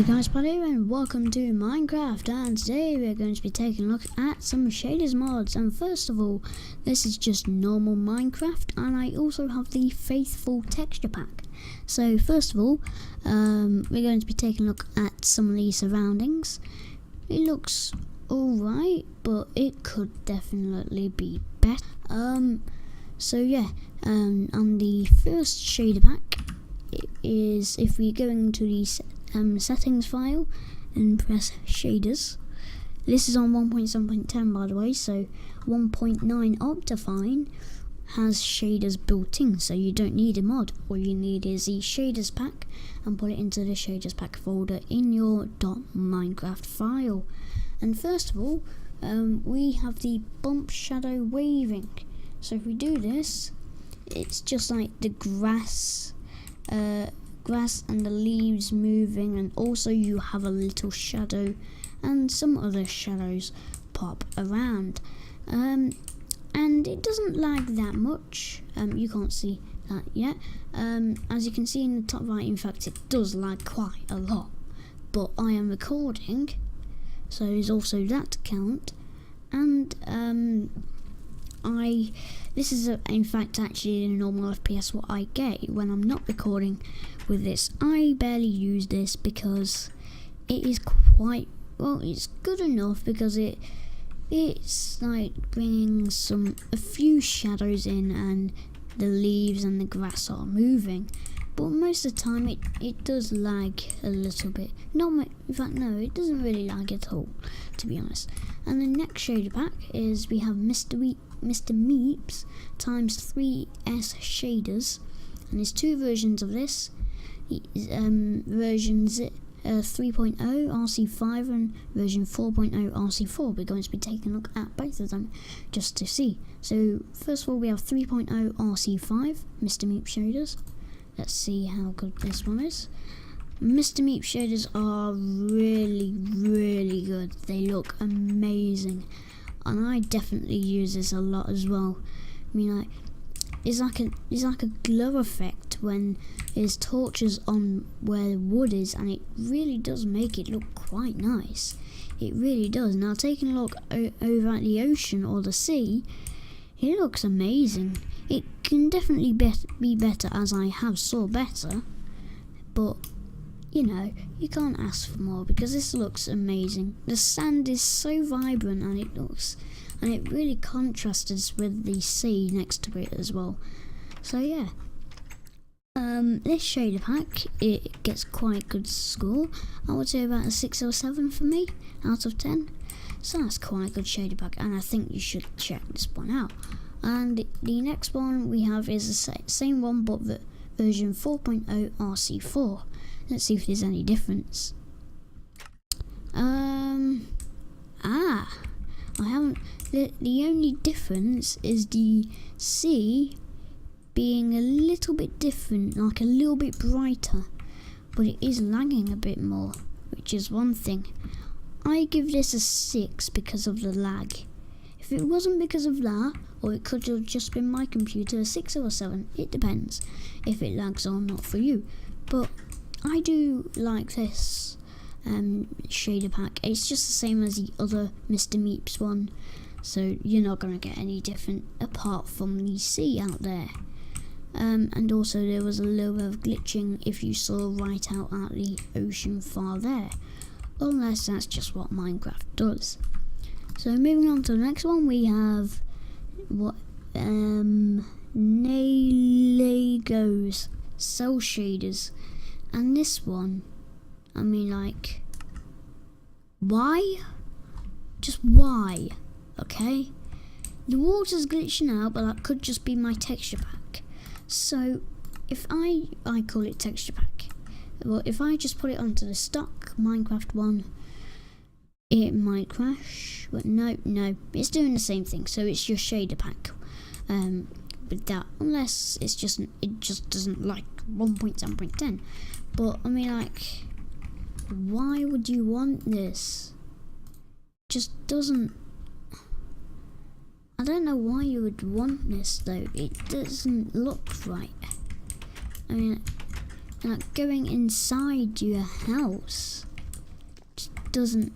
Hey guys, Paddy and welcome to Minecraft, and today we're going to be taking a look at some shaders mods. And first of all, this is just normal Minecraft, and I also have the faithful texture pack. So first of all, we're going to be taking a look at some of the surroundings. It looks alright, but it could definitely be better. So yeah, on the first shader pack, it is if we go into the settings file and press shaders. This is on 1.7.10 by the way, so 1.9 Optifine has shaders built in, so you don't need a mod. All you need is the shaders pack and put it into the shaders pack folder in your .minecraft file. And first of all, we have the bump shadow waving. So if we do this, it's just like the grass and the leaves moving, and also you have a little shadow and some other shadows pop around, and it doesn't lag that much. You can't see that yet. As you can see in the top right, in fact it does lag quite a lot, but I am recording, so there's also that to count. And this is in fact actually in normal FPS what I get when I'm not recording with this. I barely use this because it is quite, well, it's good enough because it's like bringing a few shadows in and the leaves and the grass are moving, but most of the time it does lag a little bit. In fact no, it doesn't really lag at all, to be honest. And the next shader pack is we have Mr. Meeps times 3S shaders, and there's two versions of this. Versions 3.0 RC5 and version 4.0 RC4. We're going to be taking a look at both of them just to see. So first of all, we have 3.0 RC5 Mr. Meep shaders. Let's see how good this one is. Mr. Meep shaders are really good. They look amazing, and I definitely use this a lot as well. I mean, like, it's like a glow effect when there's torches on where the wood is, and it really does make it look quite nice. It really does. Now taking a look over at the ocean or the sea, it looks amazing. It can definitely be better, as I have saw better, but you know, you can't ask for more because this looks amazing. The sand is so vibrant, and it really contrasts with the sea next to it as well. So yeah, this shader pack, it gets quite good score. I would say about a 6 or 7 for me out of 10. So that's quite a good shader pack, and I think you should check this one out. And the next one we have is the same one, but the version 4.0 RC4. Let's see if there's any difference. I haven't. The only difference is the sea being a little bit different, like a little bit brighter, but it is lagging a bit more, which is one thing. I give this a 6 because of the lag. If it wasn't because of that, or it could have just been my computer, a 6 or a 7, it depends if it lags or not for you. But I do like this shader pack. It's just the same as the other Mr. Meeps one, so you're not going to get any different apart from the sea out there. And also there was a little bit of glitching if you saw right out at the ocean far there, unless that's just what Minecraft does. So moving on to the next one, we have what Legos cell shaders. And this one, I mean, like, why? Just why? Okay? The water's glitching out, but that could just be my texture pack. So, if I call it texture pack. Well, if I just put it onto the stock Minecraft one, it might crash. But no, it's doing the same thing. So it's your shader pack. With that, unless it just doesn't like 1.7.10. But I mean, like, why would you want this? Just doesn't. I don't know why you would want this though. It doesn't look right. I mean, like going inside your house. doesn't.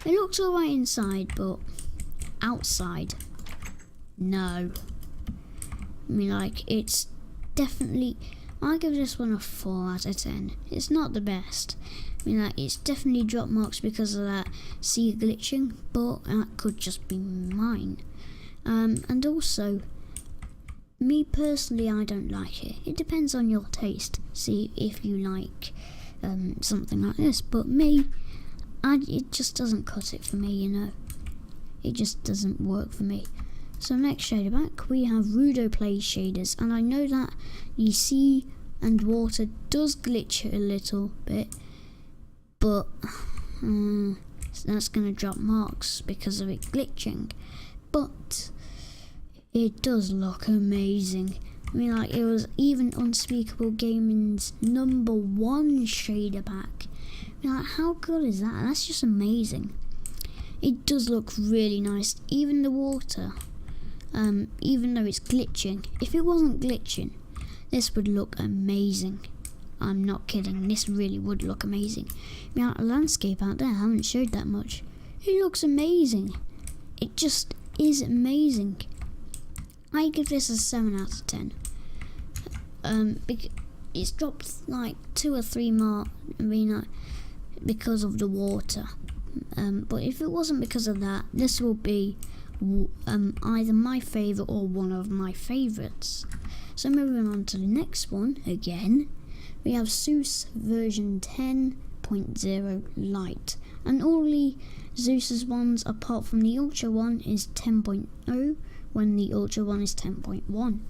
It looks alright inside, but outside, no. I mean, like, it's definitely. I give this one a 4 out of 10. It's not the best. I mean, like, it's definitely drop marks because of that sea glitching, but that could just be mine. And also, me personally, I don't like it. It depends on your taste. See if you like something like this. But me, it just doesn't cut it for me, you know. It just doesn't work for me. So next shader back, we have Rudo Play shaders. And I know that the sea and water does glitch a little bit. But that's going to drop marks because of it glitching. But it does look amazing. I mean, like, it was even Unspeakable Gaming's #1 shader pack. I mean, like, how good is that? That's just amazing. It does look really nice. Even the water, even though it's glitching. If it wasn't glitching, this would look amazing. I'm not kidding. This really would look amazing. I mean, like, the landscape out there, I haven't showed that much. It looks amazing. It just is amazing. I give this a 7 out of 10. It's dropped like 2 or 3 marks, I mean, because of the water. But if it wasn't because of that, this will be either my favourite or one of my favourites. So moving on to the next one again, we have Zeus version 10.0 Lite, and all the Zeus's ones apart from the Ultra one is 10.0, when the Ultra one is 10.1.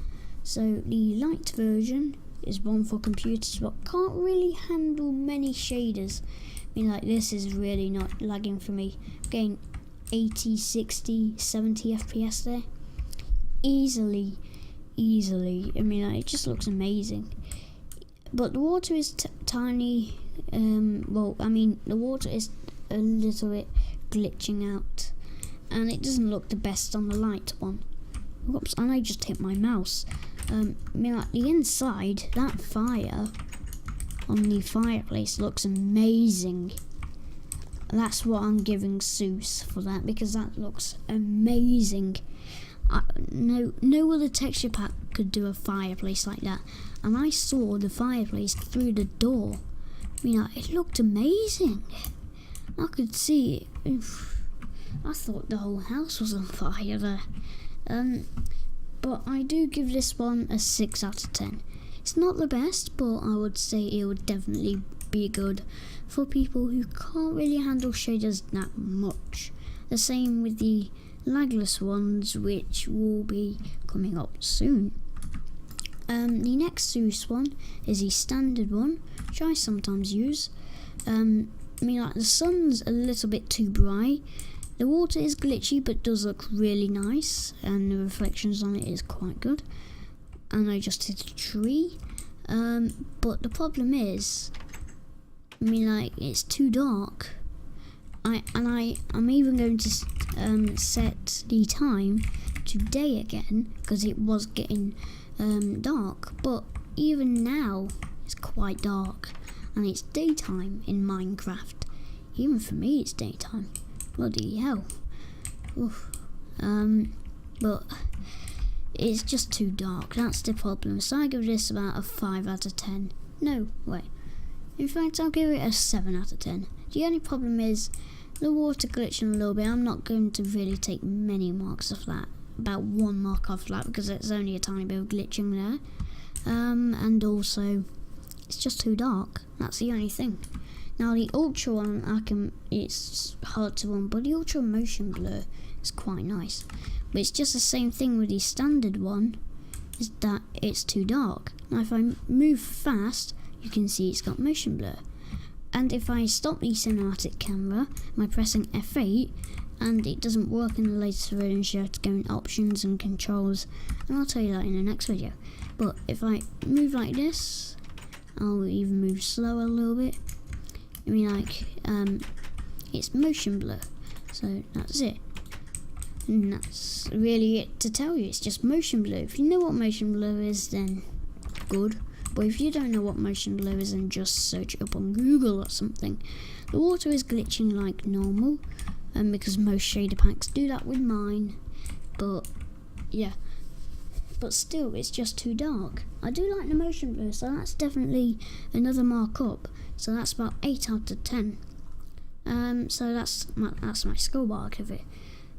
So the Lite version is one for computers but can't really handle many shaders. I mean, like, this is really not lagging for me. I'm getting 80, 60, 70 FPS there. Easily. I mean, like, it just looks amazing. But the water is tiny. Well, I mean, the water is a little bit glitching out. And it doesn't look the best on the Lite one. Whoops, and I just hit my mouse. I mean, like, the inside, that fire on the fireplace looks amazing. That's what I'm giving Zeus for that, because that looks amazing. No other texture pack could do a fireplace like that. And I saw the fireplace through the door. I mean, it looked amazing. I could see it. Oof. I thought the whole house was on fire there. But I do give this one a 6 out of 10. It's not the best, but I would say it would definitely be good for people who can't really handle shaders that much. The same with the lagless ones, which will be coming up soon. The next Zeus one is the standard one, which I sometimes use. I mean, like, the sun's a little bit too bright. The water is glitchy but does look really nice, and the reflections on it is quite good. And I just hit a tree. But the problem is, I mean, like, it's too dark. I'm even going to set the time to day again, because it was getting dark. But even now, it's quite dark, and it's daytime in Minecraft. Even for me, it's daytime. Bloody hell. Oof. But it's just too dark. That's the problem. So I give this about a 5 out of 10. No, wait. In fact, I'll give it a 7 out of 10. The only problem is the water glitching a little bit. I'm not going to really take many marks off that. About 1 mark off that, because it's only a tiny bit of glitching there. And also, it's just too dark. That's the only thing. Now the Ultra one, it's hard to run, but the Ultra motion blur is quite nice. But it's just the same thing with the standard one, is that it's too dark. Now if I move fast, you can see it's got motion blur. And if I stop the cinematic camera by pressing F8, and it doesn't work in the latest version, you have to go in options and controls, and I'll tell you that in the next video. But if I move like this, I'll even move slower a little bit. I mean, like, it's motion blur, so that's it. And that's really it to tell you. It's just motion blur. If you know what motion blur is, then good. But if you don't know what motion blur is, then just search it up on Google or something. The water is glitching like normal, because most shader packs do that with mine. But yeah, but still, it's just too dark. I do like the motion blur, so that's definitely another mark up. So that's about 8 out of 10. So that's my score mark of it.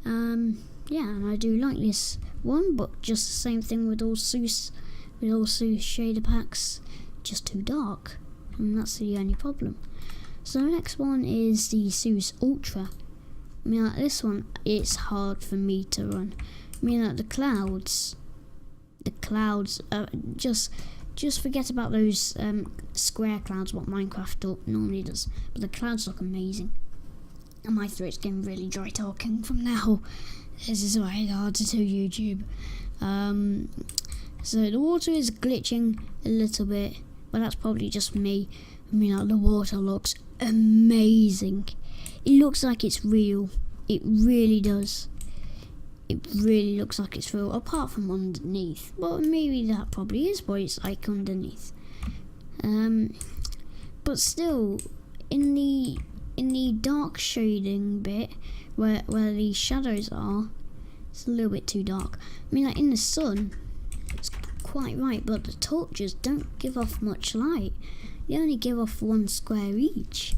Yeah, and I do like this one, but just the same thing with all Seuss shader packs, just too dark, and that's the only problem. So the next one is the Seuss Ultra. I mean, like this one, it's hard for me to run. I mean, like the clouds, just forget about those square clouds, what Minecraft normally does. But the clouds look amazing. And my throat's getting really dry talking from now. This is why it's hard to do YouTube. So the water is glitching a little bit, but that's probably just me. I mean, like, the water looks amazing. It looks like it's real. It really does. It really looks like it's real, apart from underneath. Well, maybe that probably is what it's like underneath. But still, in the dark shading bit, where the shadows are, it's a little bit too dark. I mean, like in the sun, it's quite right, but the torches don't give off much light. They only give off 1 square each.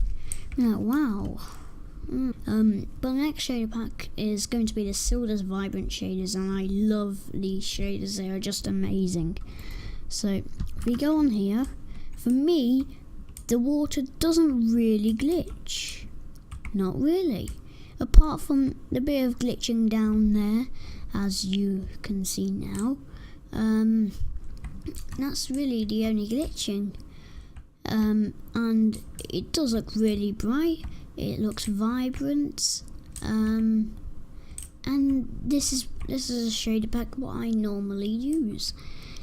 I'm like, wow. But the next shader pack is going to be the Silder's Vibrant shaders, and I love these shaders. They are just amazing. So if we go on here, for me, the water doesn't really glitch. Not really. Apart from the bit of glitching down there, as you can see now. That's really the only glitching. And it does look really bright. It looks vibrant. And this is a shader pack what I normally use.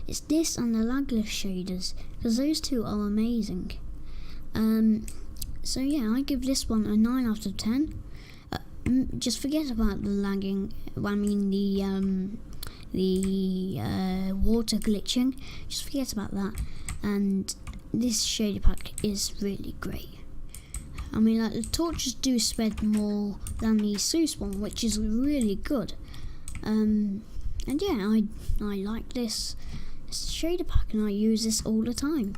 It's this and the lagless shaders, because those two are amazing. So yeah, I give this one a 9 out of 10. Just forget about the lagging. I mean the water glitching. Just forget about that. And this shader pack is really great. I mean, like, the torches do spread more than the Seuss one, which is really good. And yeah, I like this shader pack, and I use this all the time,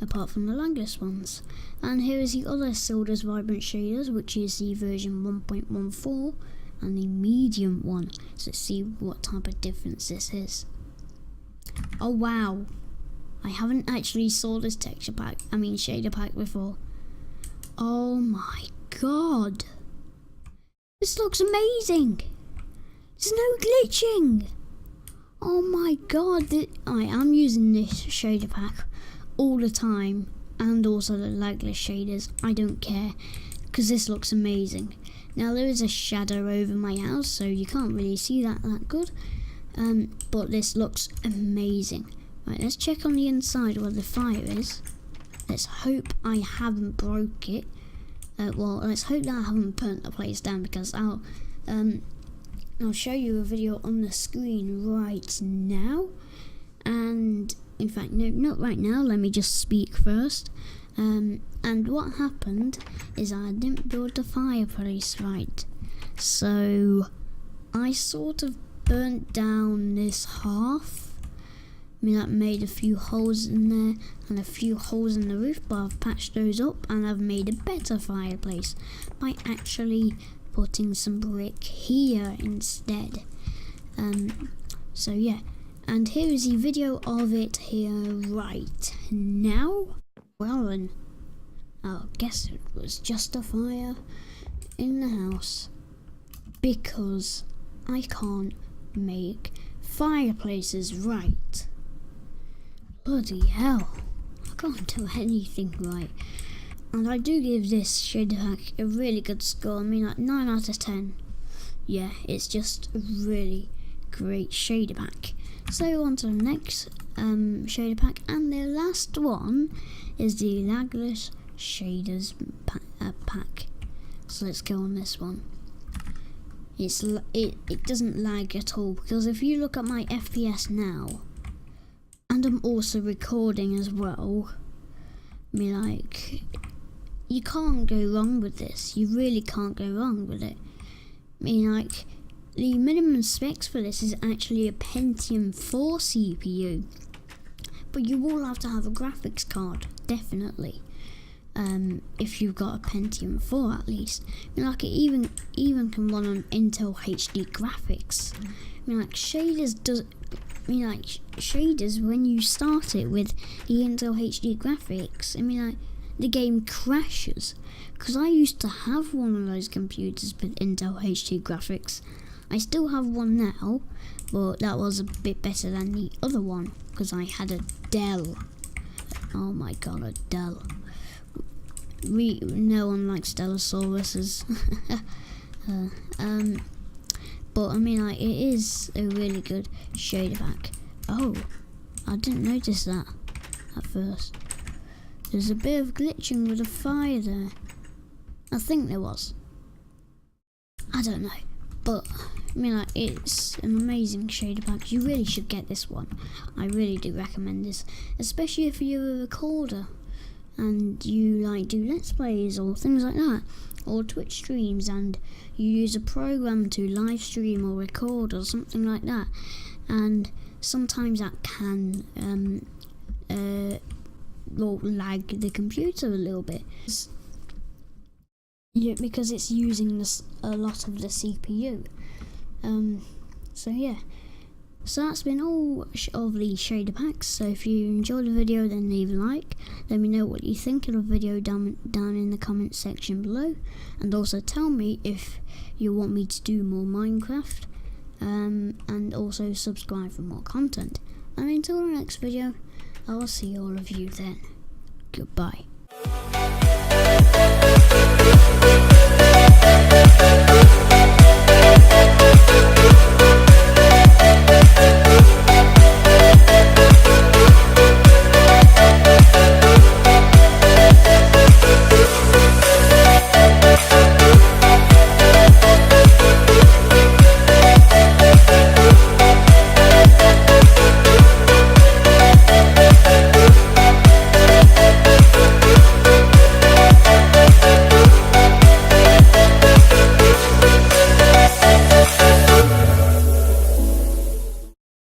apart from the lagless ones. And here is the other Silder's Vibrant shaders, which is the version 1.14 and the medium one. So let's see what type of difference this is. Oh wow, I haven't actually saw this shader pack before. Oh my god, this looks amazing. There's no glitching. Oh my god, I am using this shader pack all the time, and also the lagless shaders. I don't care, because this looks amazing. Now there is a shadow over my house, so you can't really see that good, but this looks amazing. Right, let's check on the inside where the fire is. Let's hope I haven't broke it. Well, let's hope that I haven't burnt the place down, because I'll show you a video on the screen right now. And in fact, no, not right now. Let me just speak first. And what happened is I didn't build the fireplace right, so I sort of burnt down this half. I mean, that made a few holes in there and a few holes in the roof, but I've patched those up and I've made a better fireplace by actually putting some brick here instead. So yeah, and here is the video of it here right now. Well then, I guess it was just a fire in the house, because I can't make fireplaces right. Bloody hell, I can't do anything right. And I do give this shader pack a really good score. I mean, like 9 out of 10. Yeah, it's just a really great shader pack. So on to the next shader pack, and the last one is the lagless shaders pack. So let's go on this one. It doesn't lag at all, because if you look at my FPS now, and I'm also recording as well, I mean, like, you can't go wrong with this. You really can't go wrong with it. I mean, like, the minimum specs for this is actually a Pentium 4 CPU. But you will have to have a graphics card, definitely. If you've got a Pentium 4 at least. I mean, like, it even can run on Intel HD graphics. I mean, like, shaders, when you start it with the Intel HD graphics, I mean, like, the game crashes. Because I used to have one of those computers with Intel HD graphics. I still have one now, but that was a bit better than the other one, because I had a Dell. Oh my god, a Dell. No one likes Delosauruses. But I mean, like, it is a really good shader pack. Oh, I didn't notice that at first. There's a bit of glitching with the fire there. I think there was. I don't know, but I mean, like, it's an amazing shader pack. You really should get this one. I really do recommend this, especially if you're a recorder and you like do let's plays or things like that, or Twitch streams, and you use a program to live stream or record or something like that, and sometimes that can lag the computer a little bit. Yeah, because it's using a lot of the CPU. So yeah, so that's been all of the shader packs. So if you enjoyed the video, then leave a like. Let me know what you think of the video down in the comment section below, and also tell me if you want me to do more Minecraft, and also subscribe for more content. And until the next video, I will see all of you then. Goodbye.